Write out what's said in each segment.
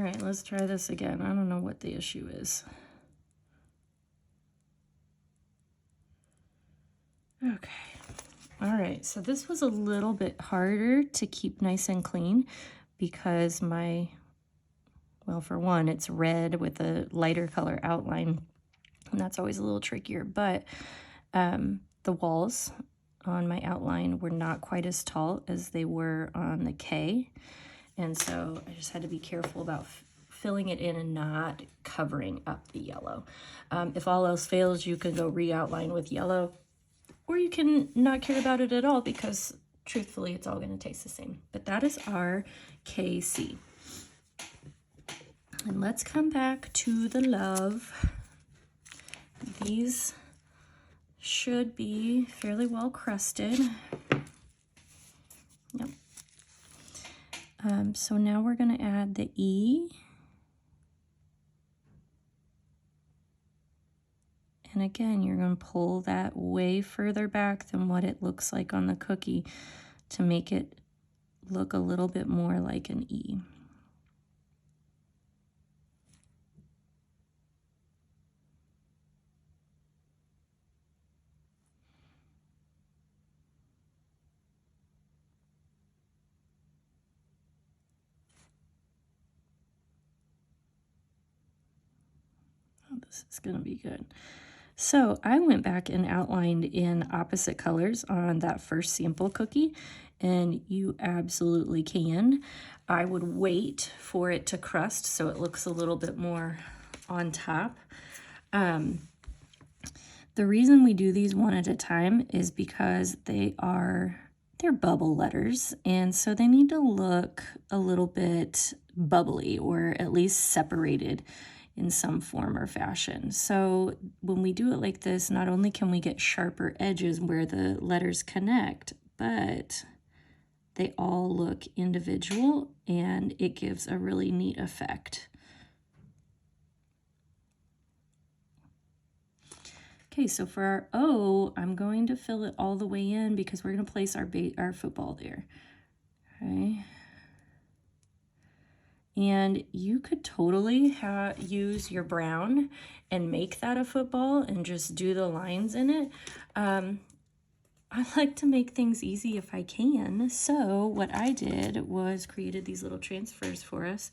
right, let's try this again. I don't know what the issue is. Okay. All right, so this was a little bit harder to keep nice and clean because well, for one, it's red with a lighter color outline, and that's always a little trickier, but the walls on my outline were not quite as tall as they were on the K, and so I just had to be careful about filling it in and not covering up the yellow. If all else fails, you can go re-outline with yellow, or you can not care about it at all because truthfully it's all going to taste the same. But that is our KC. And let's come back to the love. These should be fairly well crusted. Yep. So now we're going to add the E. And again, you're going to pull that way further back than what it looks like on the cookie to make it look a little bit more like an E. Oh, this is going to be good. So I went back and outlined in opposite colors on that first sample cookie, and you absolutely can. I would wait for it to crust so it looks a little bit more on top. The reason we do these one at a time is because they're bubble letters, and so they need to look a little bit bubbly or at least separated in some form or fashion. So when we do it like this, not only can we get sharper edges where the letters connect, but they all look individual and it gives a really neat effect. Okay, so for our O, I'm going to fill it all the way in because we're going to place our football there. Okay. And you could totally use your brown and make that a football and just do the lines in it. I like to make things easy if I can. So what I did was created these little transfers for us,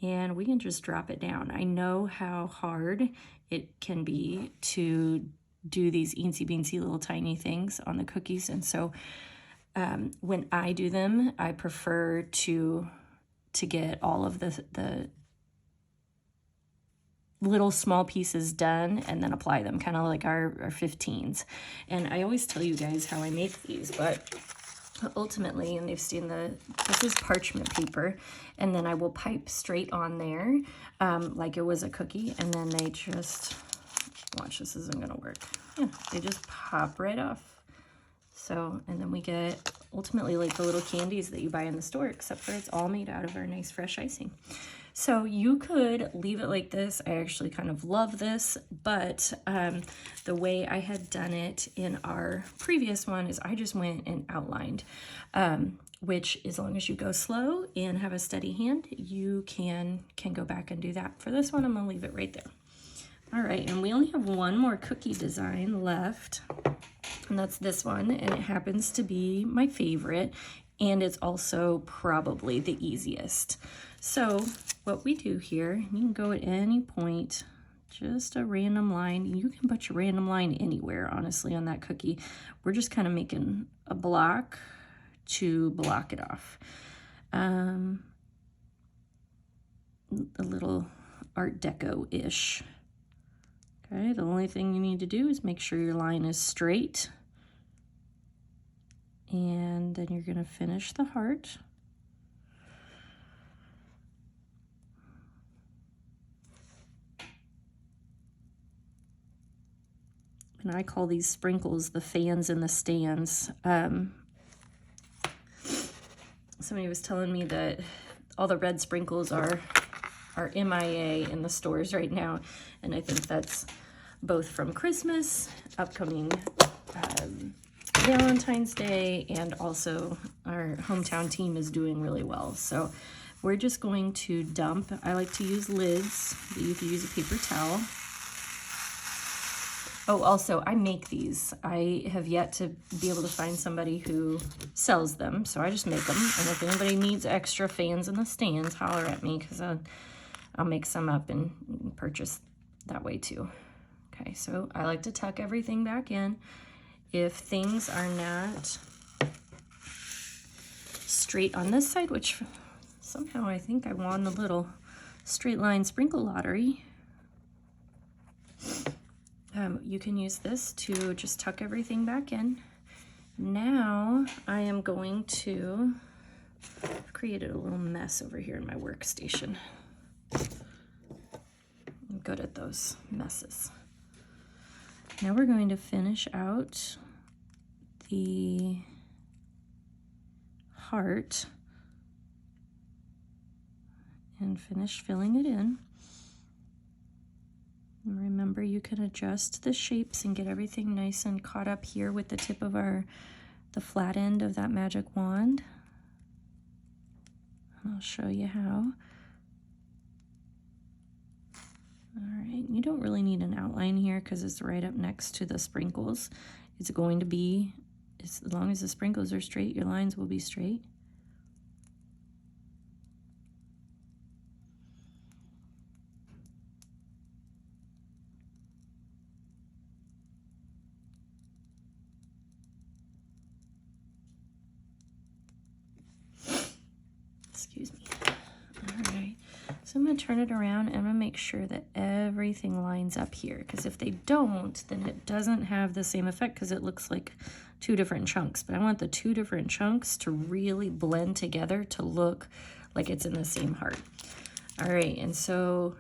and we can just drop it down. I know how hard it can be to do these eensy beensy little tiny things on the cookies. And so when I do them, I prefer to get all of the little small pieces done and then apply them, kind of like our 15s. And I always tell you guys how I make these, but ultimately, and they've seen this is parchment paper, and then I will pipe straight on there like it was a cookie, and then they just, watch, this isn't gonna work. Yeah, they just pop right off. So, and then we get ultimately like the little candies that you buy in the store, except for it's all made out of our nice fresh icing. So you could leave it like this. I actually kind of love this, but the way I had done it in our previous one is I just went and outlined, which as long as you go slow and have a steady hand, you can go back and do that. For this one, I'm gonna leave it right there. All right, and we only have one more cookie design left, and that's this one, and it happens to be my favorite, and it's also probably the easiest. So what we do here, you can go at any point, just a random line. You can put your random line anywhere, honestly, on that cookie. We're just kind of making a block to block it off. A little Art Deco-ish. Okay, the only thing you need to do is make sure your line is straight. And then you're gonna finish the heart. And I call these sprinkles the fans in the stands. Somebody was telling me that all the red sprinkles are MIA in the stores right now, and I think that's both from Christmas, upcoming Valentine's Day, and also our hometown team is doing really well. So we're just going to dump. I like to use lids, but you can use a paper towel. Oh, also, I make these. I have yet to be able to find somebody who sells them, so I just make them. And if anybody needs extra fans in the stands, holler at me, because I'll make some up and purchase that way too. Okay, so I like to tuck everything back in. If things are not straight on this side, which somehow I think I won the little straight line sprinkle lottery, you can use this to just tuck everything back in. Now I am going to, I've created a little mess over here in my workstation. I'm good at those messes. Now we're going to finish out the heart and finish filling it in. And remember, you can adjust the shapes and get everything nice and caught up here with the tip of the flat end of that magic wand. And I'll show you how. All right, you don't really need an outline here because it's right up next to the sprinkles. It's going to be, as long as the sprinkles are straight, your lines will be straight. Excuse me. All right, so I'm gonna turn it around and I'm gonna make sure that everything lines up here, because if they don't, then it doesn't have the same effect because it looks like two different chunks. But I want the two different chunks to really blend together to look like it's in the same heart. All right, and so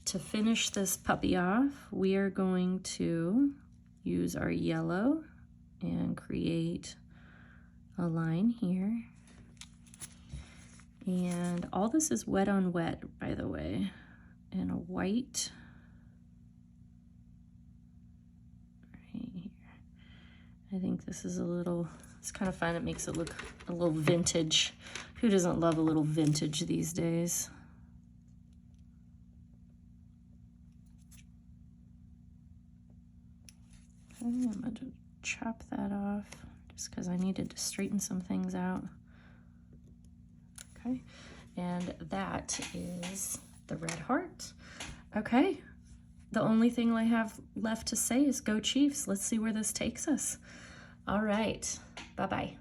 to finish this puppy off, we are going to use our yellow and create a line here. And all this is wet on wet, by the way, and a white right here. I think this is a little, it's kind of fun. It makes it look a little vintage. Who doesn't love a little vintage these days? Okay, I'm going to chop that off just because I needed to straighten some things out. Okay, and that is the red heart. Okay, the only thing I have left to say is go Chiefs. Let's see where this takes us. All right, bye-bye.